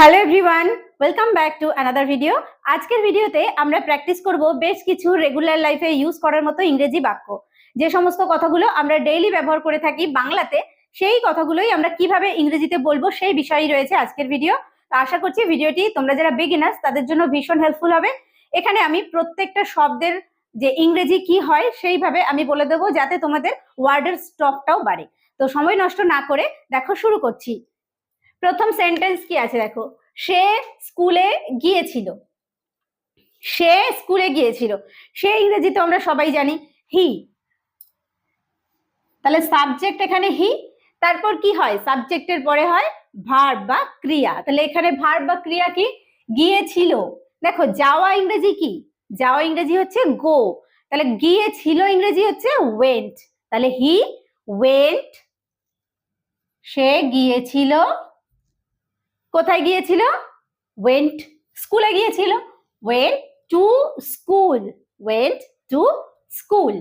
Hello everyone, welcome back to another video. আজকের ভিডিওতে আমরা প্র্যাকটিস করব বেশ কিছু রেগুলার লাইফে ইউজ করার মতো ইংরেজি বাক্য। যে সমস্ত কথাগুলো আমরা ডেইলি ব্যবহার করে থাকি বাংলাতে, সেই কথাগুলোই আমরা কিভাবে ইংরেজিতে বলবো সেই বিষয়ই রয়েছে আজকের ভিডিও। তো আশা করছি ভিডিওটি তোমরা যারা বিগিনার্স তাদের জন্য ভীষণ হেল্পফুল হবে। এখানে আমি প্রত্যেকটা শব্দের যে ইংরেজি কি হয় সেইভাবে আমি বলে দেবো, যাতে তোমাদের ওয়ার্ডের স্টকটাও বাড়ে। তো সময় নষ্ট না করে দেখো শুরু করছি। প্রথম সেন্টেন্স কি আছে দেখো, সে স্কুলে গিয়েছিল। সে স্কুলে গিয়েছিল, সে ইংরেজিতে আমরা সবাই জানি হি। তাহলে সাবজেক্ট এখানে হি, তারপর কি হয়, সাবজেক্টের পরে হয় ভার্ব বা ক্রিয়া। তাহলে এখানে ভার্ব বা ক্রিয়া কি, গিয়েছিল। দেখো যাওয়া ইংরেজি কি, যাওয়া ইংরেজি হচ্ছে গো, তাহলে গিয়েছিল ইংরেজি হচ্ছে ওয়েন্ট। তাহলে হি ওয়েন্ট, সে গিয়েছিল। কোথায় গিয়েছিল, ওয়েন্ট স্কুলে গিয়েছিল, went to school, went to school,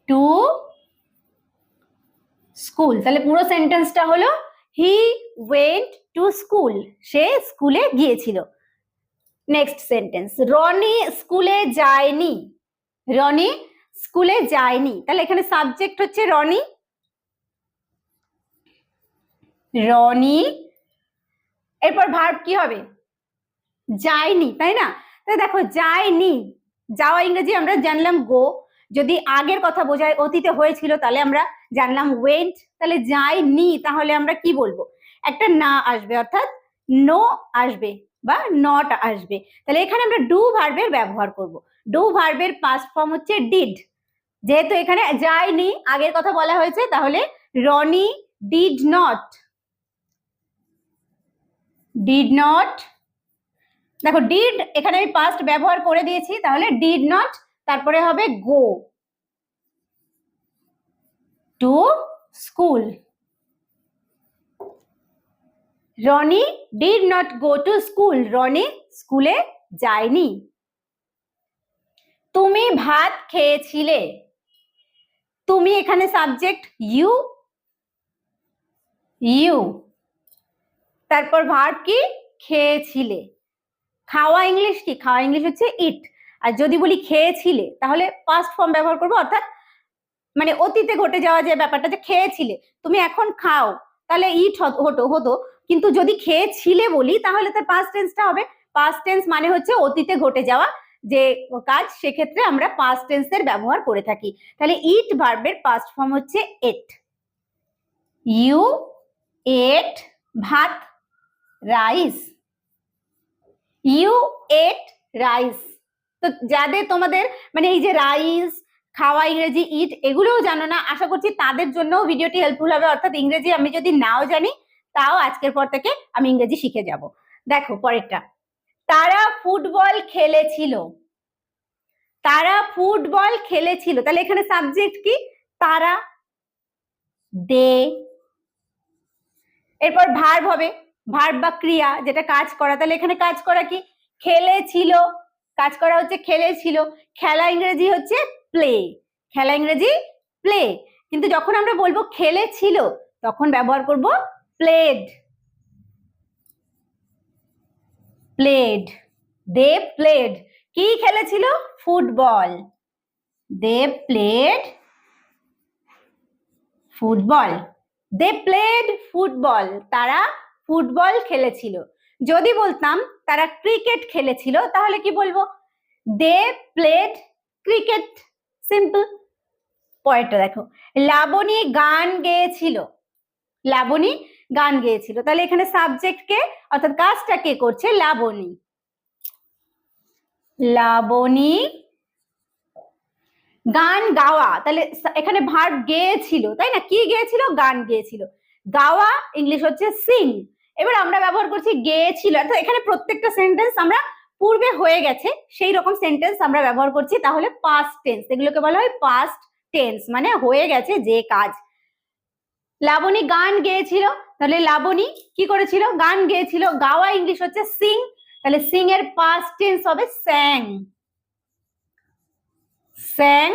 to school. তাহলে পুরো সেন্টেন্সটা হলো হি ওয়েন্ট টু স্কুল, সে স্কুলে গিয়েছিল। নেক্সট সেন্টেন্স, রনি স্কুলে যায়নি। রনি স্কুলে যায়নি, তাহলে এখানে সাবজেক্ট হচ্ছে রনি, রনি। এরপর ভার্ব কি হবে, যায়নি, তাই না? তাহলে দেখো যায়নি, যাওয়া ইংরেজি আমরা জানলাম গো, যদি আগের কথা বোঝায় অতীতে হয়েছিল তাহলে আমরা জানলাম ওয়েন্ট। তাহলে যায়নি তাহলে আমরা কি বলবো, একটা না আসবে, অর্থাৎ নো আসবে বা নট আসবে। তাহলে এখানে আমরা ডু ভার্বের ব্যবহার করব। ডু ভার্বের পাস্ট ফর্ম হচ্ছে ডিড। যেহেতু এখানে যায়নি আগের কথা বলা হয়েছে, তাহলে Roni did not, did not. দেখো ডিড এখানে আমি পাস্ট ব্যবহার করে দিয়েছি, তাহলে ডিড নট, তারপরে হবে go to school. Roni did not go to school, Roni স্কুলে যায়নি। তুমি ভাত খেয়েছিলে। তুমি এখানে সাবজেক্ট ইউ, ইউ। তারপর ভার্ব কি, খেয়েছিলে। খাওয়া ইংলিশ কি, খাওয়া ইংলিশ হচ্ছে ইট। আর যদি বলি খেয়েছিলে তাহলে পাস্ট ফর্ম ব্যবহার করবো, অর্থাৎ মানে অতীতে ঘটে যাওয়া যে ব্যাপারটা, যে খেয়েছিলে, তুমি এখন খাও, তাহলে ইট হতো। কিন্তু যদি খেয়েছিলে বলি তাহলে তার পাস্ট টেন্সটা হবে। পাস্ট টেন্স মানে হচ্ছে অতীতে ঘটে যাওয়া যে কাজ, সেক্ষেত্রে আমরা পাস্ট টেন্সের ব্যবহার করে থাকি। তাহলে ইট ভার্বের পাস্ট ফর্ম হচ্ছে এট। ইউ এট ভাত, রাইস, ইউ এট রাইস। তো যাদের তোমাদের মানে এই যে রাইস, খাওয়া ইংরেজি ইট এগুলোও জানো না, আশা করছি তাদের জন্য ভিডিওটি হেল্পফুল হবে। অর্থাৎ ইংরেজি আমি যদি নাও জানি তাও আজকের পর থেকে আমি ইংরেজি শিখে যাব। দেখো পরেরটা, তারা ফুটবল খেলেছিল। তারা ফুটবল খেলেছিল, তাহলে এখানে সাবজেক্ট কি, তারা, দে। এরপর ভার্ব হবে, ভার্ব বা ক্রিয়া যেটা কাজ করা। তাহলে এখানে কাজ করা কি, খেলেছিল, কাজ করা হচ্ছে খেলেছিল। খেলা ইংরেজি হচ্ছে প্লে, খেলা ইংরেজি প্লে। কিন্তু যখন আমরা বলবো খেলেছিল তখন ব্যবহার করব প্লেড, প্লেড। দে প্লেড, কি খেলেছিল, football. They played football, they played football, তারা ফুটবল খেলেছিল। যদি বলতাম তারা ক্রিকেট খেলেছিল তাহলে কি বলবো, দে প্লেড ক্রিকেট, সিম্পল। পরেরটা দেখো, লাবণী গান গেয়েছিল। লাবণী গান গেয়েছিল, তাহলে এখানে সাবজেক্ট কে, অর্থাৎ কাজটা কে করছে, লাবণী। লাবণী গান গাওয়া, তাহলে এখানে ভার্ব গেয়েছিল, তাই না, কি গেয়েছিল, গান গেয়েছিল। গাওয়া ইংলিশ হচ্ছে সিং। এবার আমরা ব্যবহার করছি গেয়েছিল, অর্থাৎ এখানে প্রত্যেকটা সেন্টেন্স আমরা পূর্বে হয়ে গেছে সেই রকম সেন্টেন্স আমরা ব্যবহার করছি, তাহলে পাস্ট টেন্স, এগুলোকে বলা হয় পাস্ট টেন্স, মানে হয়ে গেছে যে কাজ। লাবণী গান গেয়েছিল, তাহলে লাবণী কি করেছিল, গান গেয়েছিল। গাওয়া ইংলিশ হচ্ছে সিং, তাহলে সিং এর পাস্ট টেন্স হবে স্যাং, স্যাং।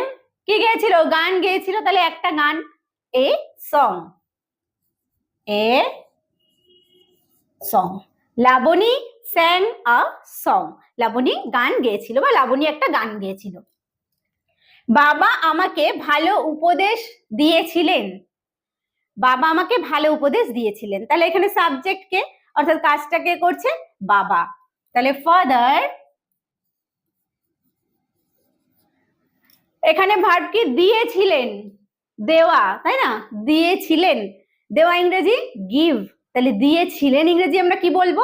কি গেয়েছিল, গান গেয়েছিল, তাহলে একটা গান, a song, a song. Labani sang a song. Labani গান গেয়েছিল বা লাবণী একটা গান গেয়েছিল। বাবা আমাকে ভালো উপদেশ দিয়েছিলেন। বাবা আমাকে ভালো উপদেশ দিয়েছিলেন। তাহলে এখানে সাবজেক্ট কে, অর্থাৎ কাজটা কে করছে? বাবা। তাহলে ফাদার, এখানে ভার্ব কি? দিয়েছিলেন, দেওয়া, তাই না? দিয়েছিলেন, দেওয়া ইংরেজি গিভ। তাহলে দিয়েছিলেন ইংরেজি আমরা কি বলবো?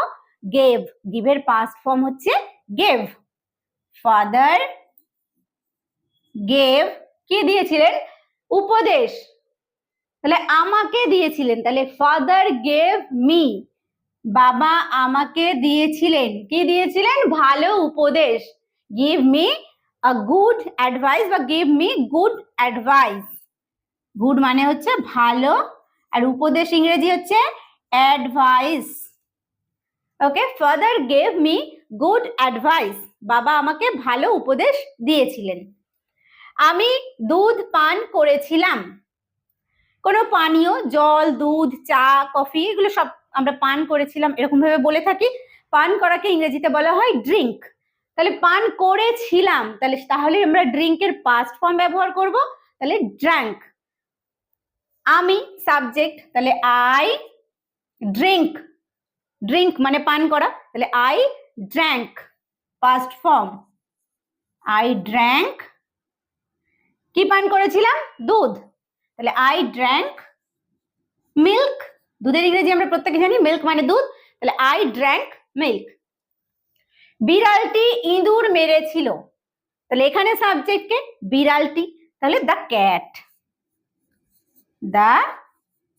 গেভ। গিভের পাস্ট ফর্ম হচ্ছে গেভ। ফাদার গেভ, কি দিয়েছিলেন? উপদেশ। তাহলে আমাকে দিয়েছিলেন, তাহলে ফাদার গেভ মি। বাবা আমাকে দিয়েছিলেন, কি দিয়েছিলেন? ভালো উপদেশ। Give me a good advice বা give me good advice. Good মানে হচ্ছে ভালো, আর উপদেশ ইংরেজি হচ্ছে advice. Okay, father gave me good advice. বাবা আমাকে ভালো উপদেশ দিয়েছিলেন। আমি দুধ পান করেছিলাম। কোনো পানীয়, জল, দুধ, চা, কফি, এগুলো সব আমরা পান করেছিলাম এরকম ভাবে বলে থাকি। পান করাকে ইংরেজিতে বলা হয় ড্রিঙ্ক। তাহলে পান করেছিলাম, তাহলে আমরা ড্রিঙ্কের পাস্ট ফর্ম ব্যবহার করব, তাহলে ড্রাঙ্ক। আমি সাবজেক্ট, তাহলে আই ড্রিঙ্ক। ড্রিঙ্ক মানে পান করা, তাহলে I drank. Past form I drank, কি পান করেছিলাম? দুধ। তাহলে আই ড্র্যাঙ্ক মিল্ক। দুধের ইংরেজি আমরা প্রত্যেকে জানি মিল্ক মানে দুধ, তাহলে আই ড্র্যাঙ্ক মিল্ক। বিড়ালটি ইঁদুর মেরেছিল, তাহলে এখানে সাবজেক্ট কে? বিড়ালটি, তাহলে the cat. The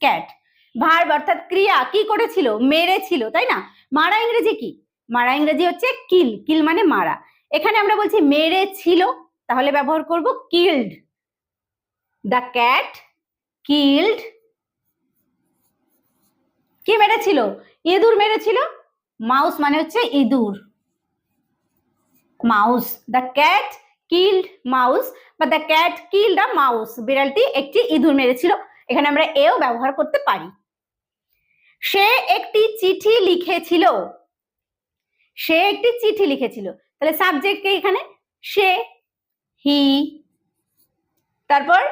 cat. Verb অর্থাৎ ক্রিয়া, কি করেছিল? মেরেছিল, তাই না? মারা ইংরেজি কি? মারা ইংরেজি হচ্ছে কিল। কিল মানে মারা। এখানে আমরা বলছি মেরেছিল, তাহলে ব্যবহার করব কিল্ড। দ্য ক্যাট কিল্ড, কি মেরেছিল? ইঁদুর মেরেছিল। মাউস মানে হচ্ছে ইঁদুর, mouse. The cat killed mouse বা the cat killed a mouse. বিড়ালটি একটি ইঁদুর মেরেছিল, এখানে আমরা এও ব্যবহার করতে পারি। সে একটি চিঠি লিখেছিল। সে একটি চিঠি লিখেছিল, তাহলে সাবজেক্ট কে এখানে? সে, হি। তারপর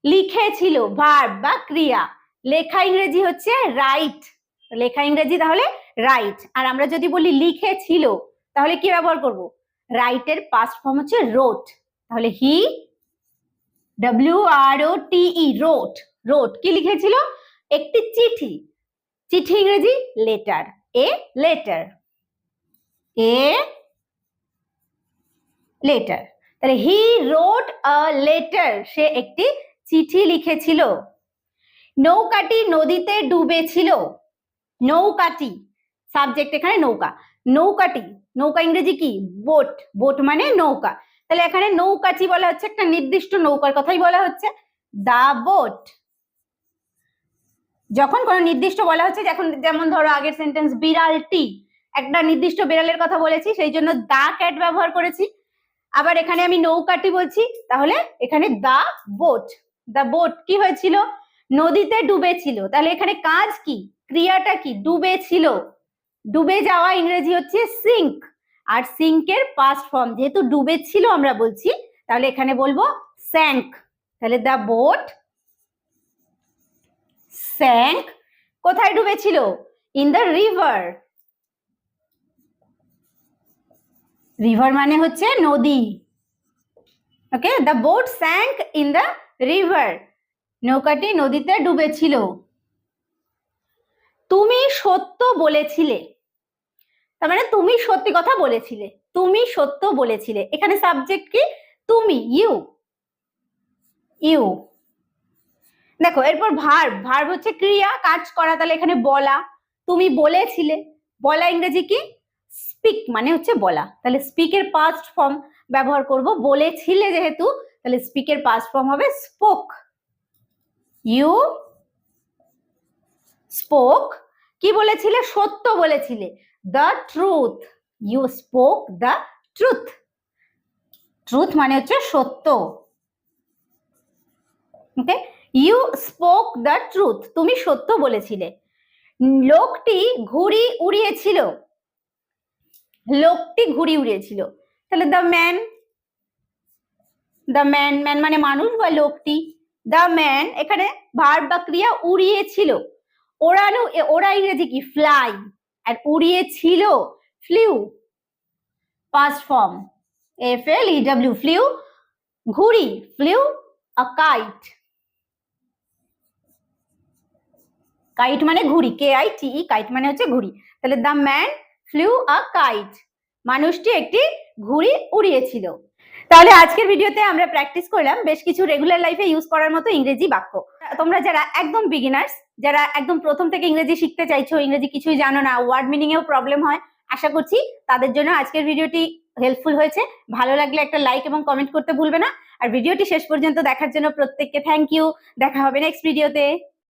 লিখেছিল ভার্ব বা ক্রিয়া। লেখা ইংরেজি হচ্ছে রাইট। লেখা ইংরেজি তাহলে রাইট। আর আমরা যদি বলি লিখেছিল, তাহলে কি ব্যবহার করব? রাইটের পাস্ট ফর্ম হচ্ছে রোট। তাহলে হি, WROTE, রোট। রোট, কি লিখেছিল? একটি চিঠি। চিঠি ইংরেজি letter, a letter, a letter. তাহলে হি রোট আ লেটার, সে একটি চিঠি লিখেছিল। নৌকাটি নদীতে ডুবেছিল। নৌকাটি সাবজেক্ট, এখানে নৌকা। নৌকাটি, নৌকা ইংরেজি কি? বোট। বোট মানে নৌকা। তাহলে এখানে নৌকাটি বলা হচ্ছে একটা নির্দিষ্ট নৌকার কথাই বলা হচ্ছে, দা বোট। যখন কোনো নির্দিষ্ট বলা হচ্ছে, যেমন ধরো আগের সেন্টেন্স বিড়ালটি, একটা নির্দিষ্ট বিড়ালের কথা বলেছি, সেই জন্য দা ক্যাট ব্যবহার করেছি। আবার এখানে আমি নৌকাটি বলছি, তাহলে এখানে দা বোট। দা বোট কি হয়েছিল? নদীতে ডুবেছিল। তাহলে এখানে কাজ কি? ক্রিয়াটা কি? ডুবেছিল। ডুবে যাওয়া ইংরেজি হচ্ছে সিঙ্ক। আর সিঙ্কের পাস্ট ফর্ম যেহেতু ডুবেছিল আমরা বলছি, তাহলে এখানে বলবো স্যাঙ্ক। তাহলে দা বোট স্যাঙ্ক। কোথায় ডুবেছিল? In the river. রিভার মানে হচ্ছে নদী। Okay, the boat sank in the river. নৌকাটি নদীতে ডুবেছিল। তুমি সত্য বলেছিলে, তার মানে তুমি সত্যি কথা বলেছিলে। তুমি সত্য বলেছিলে, এখানে সাবজেক্ট কি? তুমি, ইউ। ইউ। দেখো এরপর ভার্ব। ভার্ব হচ্ছে ক্রিয়া, কাজ করা। তাহলে এখানে বলা, তুমি বলেছিলে। বলা ইংরেজি কি? স্পিক মানে হচ্ছে বলা। তাহলে স্পিকের পাস্ট ফর্ম ব্যবহার করব। বলেছিলে যেহেতু, তাহলে স্পিকের পাস্ট ফর্ম হবে স্পোক। You spoke. কি বলেছিলে? সত্য বলেছিলে। The truth. You spoke the truth. Truth মানে হচ্ছে সত্য। Okay, you spoke the truth, তুমি সত্য বলেছিলে। লোকটি ঘুড়ি উড়িয়েছিল, লোকটি ঘুড়ি উড়িয়েছিল, তাহলে the man, the man, man মানে মানুষ বা লোকটি, দ্য ম্যান এখানে ভার্ব বা ক্রিয়া উড়িয়েছিল, ওড়ানো, ওরা ইংরেজি কি ফ্লাই, আর উড়িয়েছিল flew, past form FLEW flew, ঘুড়ি ফ্লিউ আ কাইট, কাইট মানে ঘুড়ি, KITE, কাইট মানে হচ্ছে ঘুড়ি, তাহলে the man flew a kite, মানুষটি একটি ঘুড়ি উড়িয়েছিল। তাহলে আজকের ভিডিওতে আমরা প্র্যাকটিস করলাম বেশ কিছু রেগুলার লাইফে ইউজ করার মতো ইংরেজি বাক্য। তোমরা যারা একদম বিগিনার্স, যারা একদম প্রথম থেকে ইংরেজি শিখতে চাইছো, ইংরেজি কিছুই জানো না, ওয়ার্ড মিনিং এও প্রবলেম হয়, আশা করছি তাদের জন্য আজকের ভিডিওটি হেল্পফুল হয়েছে। ভালো লাগলে একটা লাইক এবং কমেন্ট করতে ভুলবে না, আর ভিডিওটি শেষ পর্যন্ত দেখার জন্য প্রত্যেককে থ্যাংক ইউ। দেখা হবে নেক্সট ভিডিওতে।